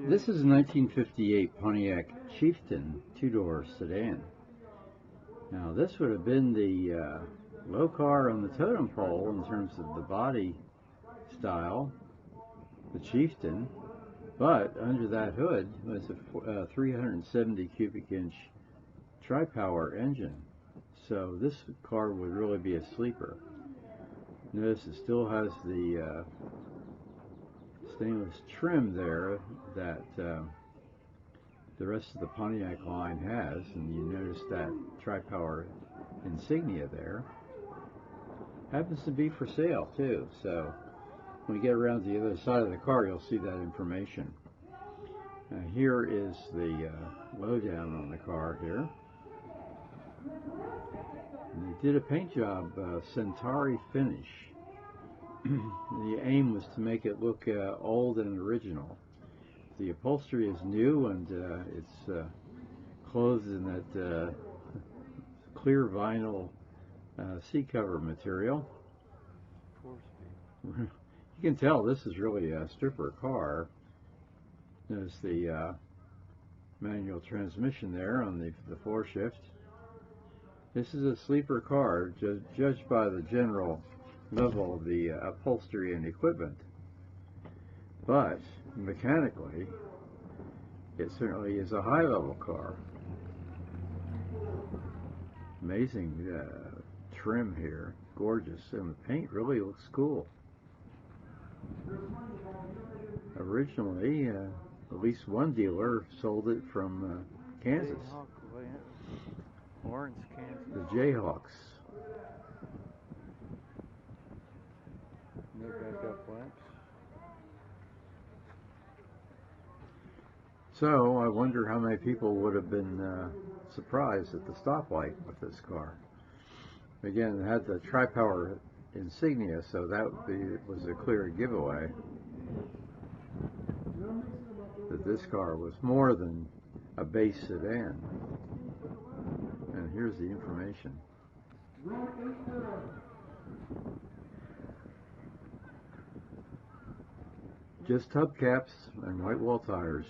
This is a 1958 Pontiac Chieftan two-door sedan. Now this would have been the low car on the totem pole in terms of the body style, the Chieftan, but under that hood was a 370 cubic inch tri-power engine. So this car would really be a sleeper. Notice it still has the stainless trim there that the rest of the Pontiac line has, and you notice that tri-power insignia there. Happens to be for sale too, so when we get around to the other side of the car you'll see that information. Here is the lowdown on the car here. And they did a paint job, Centauri finish. The aim was to make it look old and original. The upholstery is new, and it's clothed in that clear vinyl seat cover material. You can tell this is really a stripper car. Notice the manual transmission there on the 4-shift. This is a sleeper car, judged by the general level of the upholstery and equipment. But mechanically, it certainly is a high-level car. Amazing trim here, gorgeous, and the paint really looks cool. Originally, at least one dealer sold it from Kansas. Lawrence, Kansas. The Jayhawks. No backup lamps. So I wonder how many people would have been surprised at the stoplight with this car. Again, it had the tri-power insignia, so that was a clear giveaway that this car was more than a base sedan. And here's the information. Just hubcaps and white wall tires.